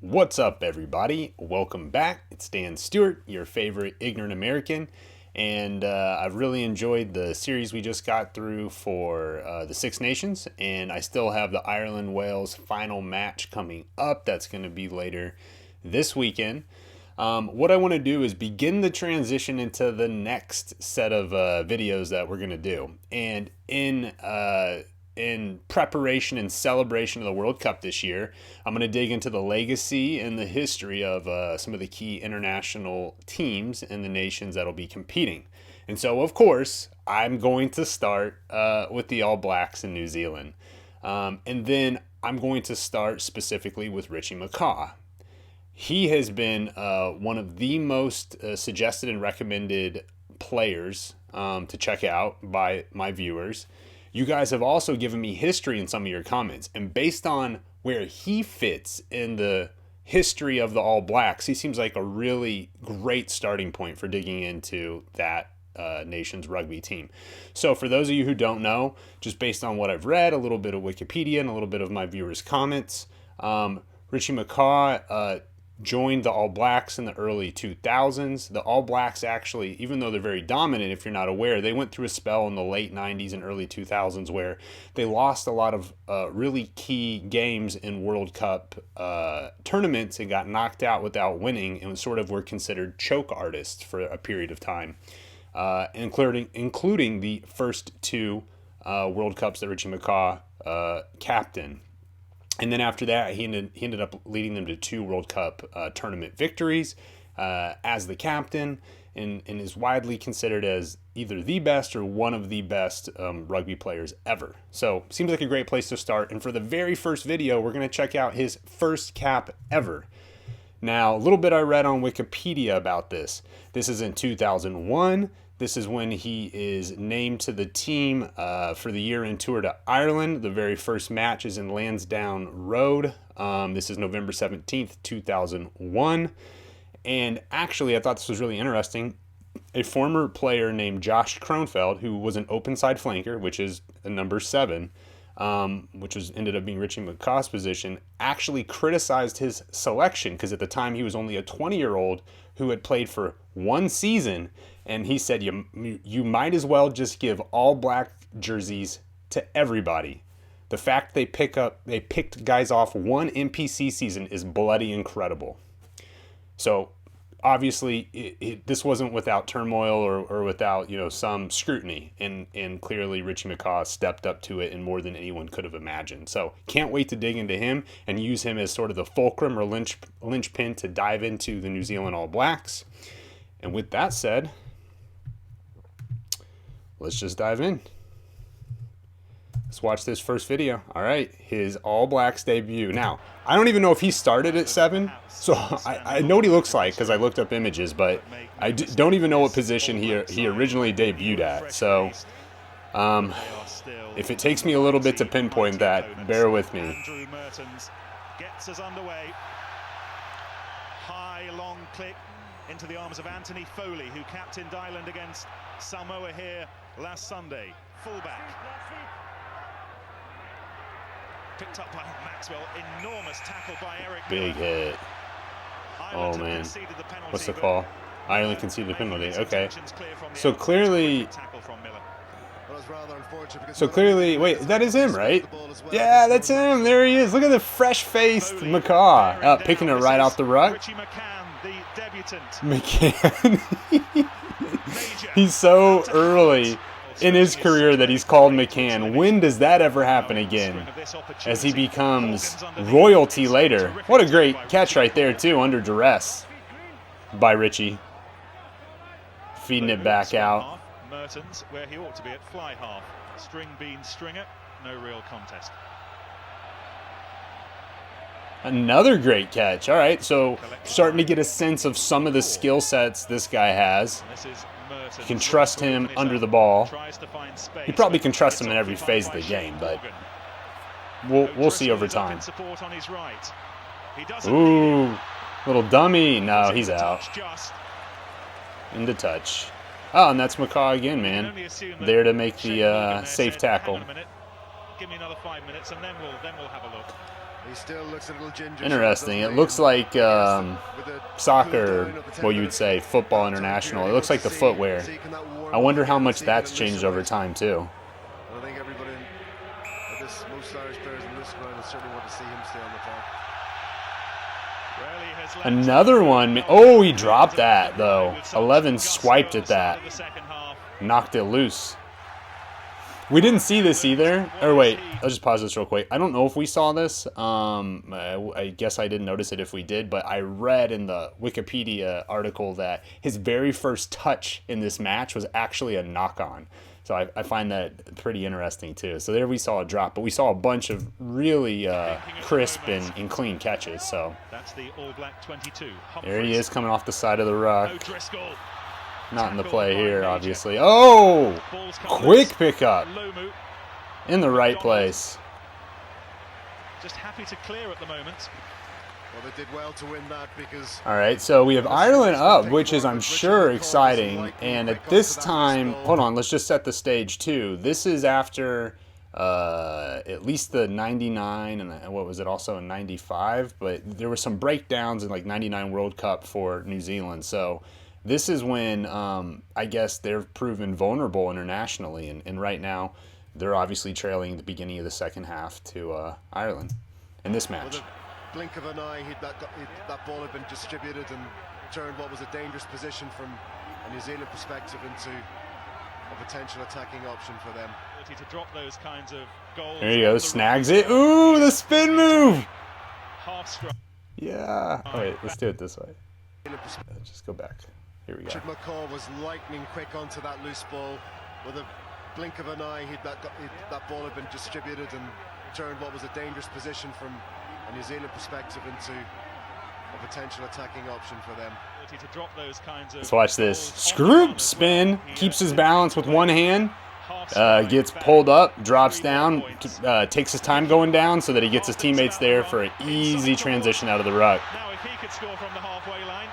What's up, everybody? Welcome back. It's Dan Stewart, your favorite ignorant American, and I've really enjoyed the series we just got through for the Six Nations, and I still have the Ireland-Wales final match coming up. That's going to be later this weekend. What I want to do is begin the transition into the next set of videos that we're going to do, and in preparation and celebration of the World Cup this year, I'm going to dig into the legacy and the history of some of the key international teams and the nations that'll be competing. And so, of course, I'm going to start with the All Blacks in New Zealand. And then I'm going to start specifically with Richie McCaw. He has been one of the most suggested and recommended players to check out by my viewers. You guys have also given me history in some of your comments, and based on where he fits in the history of the All Blacks, he seems like a really great starting point for digging into that nation's rugby team. So for those of you who don't know, just based on what I've read, a little bit of Wikipedia and a little bit of my viewers' comments, Richie McCaw joined the All Blacks in the early 2000s. The All Blacks actually, even though they're very dominant, if you're not aware, they went through a spell in the late 90s and early 2000s where they lost a lot of really key games in World Cup tournaments and got knocked out without winning, and sort of were considered choke artists for a period of time, including the first two World Cups that Richie McCaw captained. And then after that, he ended up leading them to two World Cup tournament victories as the captain, and is widely considered as either the best or one of the best rugby players ever. So seems like a great place to start. And for the very first video, we're going to check out his first cap ever. Now, a little bit I read on Wikipedia about this. This is in 2001. This is when he is named to the team for the year-end tour to Ireland. The very first match is in Lansdowne Road. This is November 17th, 2001. And actually, I thought this was really interesting. A former player named Josh Kronfeld, who was an open side flanker, which is a number 7, which ended up being Richie McCaw's position, actually criticized his selection because at the time he was only a 20-year-old who had played for one season. And he said, you might as well just give all black jerseys to everybody. The fact they picked guys off one NPC season is bloody incredible. So obviously this wasn't without turmoil or without some scrutiny, and clearly Richie McCaw stepped up to it in more than anyone could have imagined. So can't wait to dig into him and use him as sort of the fulcrum or linchpin to dive into the New Zealand All Blacks. And with that said, let's just dive in. Let's watch this first video. All right, his All Blacks debut. Now, I don't even know if he started at 7, so I know what he looks like because I looked up images, but I don't even know what position he originally debuted at. So if it takes me a little bit to pinpoint that, bear with me. Andrew Mertens gets us underway. High, long click into the arms of Anthony Foley, who captained Ireland against Samoa here last Sunday. Fullback. Picked up by Maxwell. Enormous tackle by Eric. Big hit. Oh, man. What's the call? Ireland conceded the penalty. Okay. So clearly, wait, that is him, right? Yeah, that's him. There he is. Look at the fresh-faced McCaw. Picking it right off the ruck. Richie McCaw, the debutant. McCann. He's so early in his career that he's called McCann. When does that ever happen again? As he becomes royalty later. What a great catch right there, too, under duress by Richie. Feeding it back out. Mertens, where he ought to be at fly half. String bean stringer, no real contest. Another great catch. All right, so starting to get a sense of some of the skill sets this guy has. You can trust him under the ball. You probably can trust him in every phase of the game, but we'll see over time. Ooh, little dummy. No, he's out. Into touch. Oh, and that's McCaw again, man. There to make the safe tackle. Give me another 5 minutes, and then we'll have a look. He still looks a little ginger. Interesting. It looks like soccer, well, you would say football international. It looks like the footwear. I wonder how much that's changed over time, too. I think everybody, most Irish players in this ground, certainly want to see him stay on the park. Another one. Oh, he dropped that, though. 11 swiped at that. Knocked it loose. We didn't see this either. Or wait, I'll just pause this real quick. I don't know if we saw this. I guess I didn't notice it if we did, but I read in the Wikipedia article that his very first touch in this match was actually a knock-on. So I find that pretty interesting too. So there we saw a drop, but we saw a bunch of really crisp and clean catches. So that's the All Black 22. There he is coming off the side of the ruck. Not in the play here, obviously. Oh! Quick pickup. In the right place. Just happy to clear at the moment. Well, they did well to win that because... All right, so we have Ireland up, which is, I'm sure, exciting. And at this time, hold on, let's just set the stage, too. This is after at least the 99, and what was it, also in 95? But there were some breakdowns in, like, 99 World Cup for New Zealand. So this is when, I guess, they're proven vulnerable internationally. And right now, they're obviously trailing the beginning of the second half to Ireland in this match. Blink of an eye, that ball had been distributed and turned what was a dangerous position from a New Zealand perspective into a potential attacking option for them. To drop those kinds of goals. There you go, snags it. Ooh, the spin move! Yeah. Oh, wait, let's do it this way. Just go back. Here we go. Richie McCaw was lightning quick onto that loose ball. With a blink of an eye, that ball had been distributed and turned what was a dangerous position from a New Zealand perspective into a potential attacking option for them. To drop those kinds of Let's watch this. Scroop spin, keeps his balance with one hand, gets pulled up, drops down, takes his time going down so that he gets his teammates there for an easy transition out of the ruck. Now if he could score from the halfway line.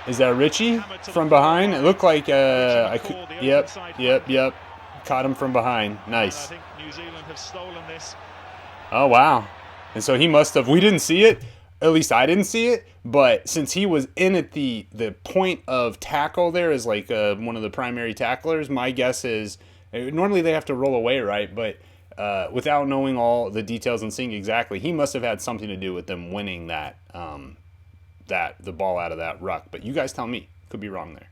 Is that Richie from behind? It looked like yep. Caught him from behind. Nice. I think New Zealand have stolen this. Oh, wow. And so he must have, we didn't see it, at least I didn't see it, but since he was in at the point of tackle there as like one of the primary tacklers, my guess is, normally they have to roll away, right? But without knowing all the details and seeing exactly, he must have had something to do with them winning the ball out of that ruck. But you guys tell me, could be wrong there.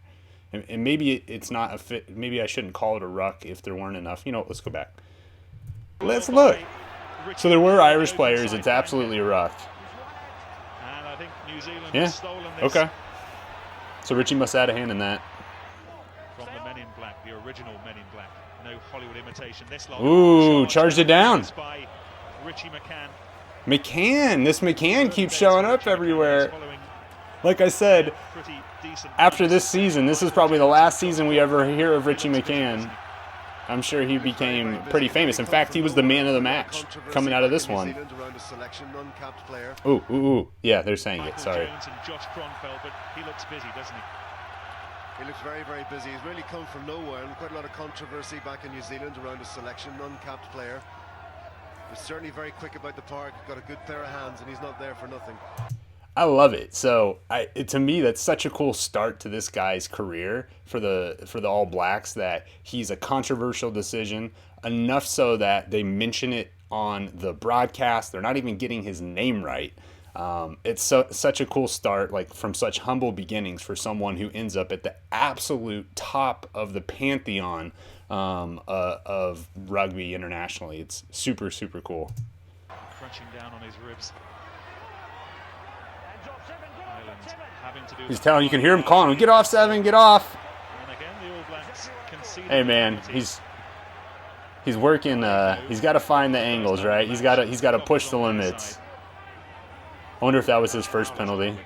And maybe it's not a fit, maybe I shouldn't call it a ruck if there weren't enough. You know, let's go back. Let's look. So there were Irish players. It's absolutely a ruck. And I think New Zealand Yeah. stolen this. Okay. So Richie must have had a hand in that. From the Men in Black, the original Men in Black. No Hollywood imitation. This long. Ooh, charged it down. By Richie McCaw. McCann. This McCann keeps showing up everywhere. Like I said, after this season, this is probably the last season we ever hear of Richie McCann. I'm sure he became pretty famous. In fact, he was the man of the match coming out of this one. Ooh. Yeah, they're saying it. Sorry. Jones and Josh Kronfeld, but he looks busy, doesn't he? He looks very, very busy. He's really come from nowhere, and quite a lot of controversy back in New Zealand around his selection, uncapped player. He's certainly very quick about the park, got a good pair of hands, and he's not there for nothing. I love it. So to me, that's such a cool start to this guy's career for the All Blacks, that he's a controversial decision, enough so that they mention it on the broadcast. They're not even getting his name right. It's such a cool start, like from such humble beginnings for someone who ends up at the absolute top of the pantheon of rugby internationally. It's super, super cool. Crunching down on his ribs. He's telling, you can hear him calling, get off, Seven, get off. And again, the All Blacks hey man, he's working. He's got to find the angles, right? He's got to push the limits. I wonder if that was his first penalty.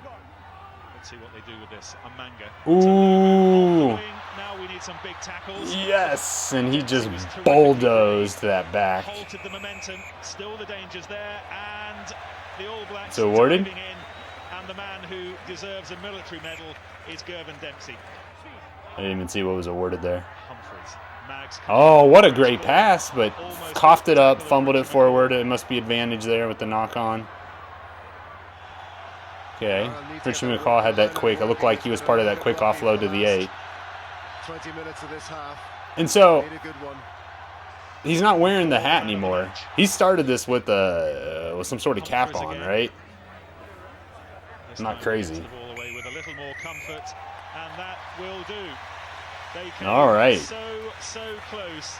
Let's see what they do with this. Amanga. Ooh. Now we need some big tackles. Yes, and he just bulldozed that back. Halted the momentum. Still the dangers there, and the All Blacks. It's awarded. And the man who deserves a military medal is Gervin Dempsey. I didn't even see what was awarded there. Humphreys. Oh, what a great pass, but coughed it up, fumbled it forward. It must be advantage there with the knock-on. Okay, Richie McCaw had that quick. It looked like he was part of that quick offload to the 8. 20 minutes of this half. And so Made a good one. he's not wearing the hat anymore. He started this with some sort of cap on, right? Not crazy. With a little more comfort, and that will do. They came All right. so close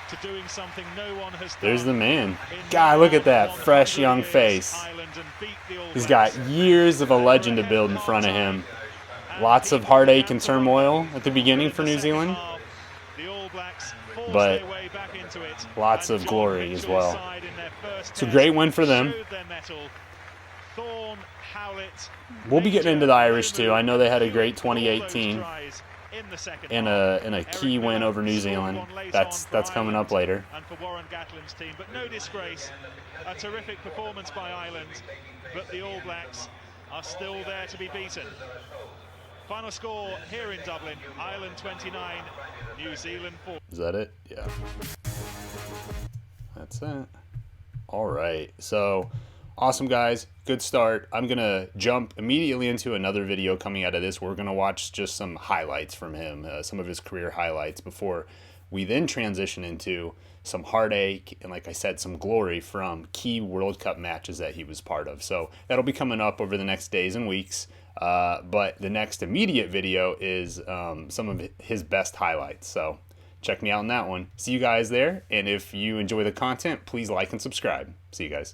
to doing something no one has done. There's the man. God, look at that fresh young face. He's got years of a legend to build in front of him. Lots of heartache and turmoil at the beginning for New Zealand, but lots of glory as well. So great win for them. We'll be getting into the Irish too. I know they had a great 2018 and a key win over New Zealand. That's coming up later. And for Warren Gatland's team, but no disgrace. A terrific performance by Ireland, but the All Blacks are still there to be beaten. Final score here in Dublin: Ireland 29, New Zealand 4. Is that it? Yeah. That's it. All right. So awesome, guys. Good start. I'm going to jump immediately into another video coming out of this. We're going to watch just some highlights from him, some of his career highlights, before we then transition into some heartache and, like I said, some glory from key World Cup matches that he was part of. So that'll be coming up over the next days and weeks. But the next immediate video is some of his best highlights. So check me out on that one. See you guys there. And if you enjoy the content, please like and subscribe. See you guys.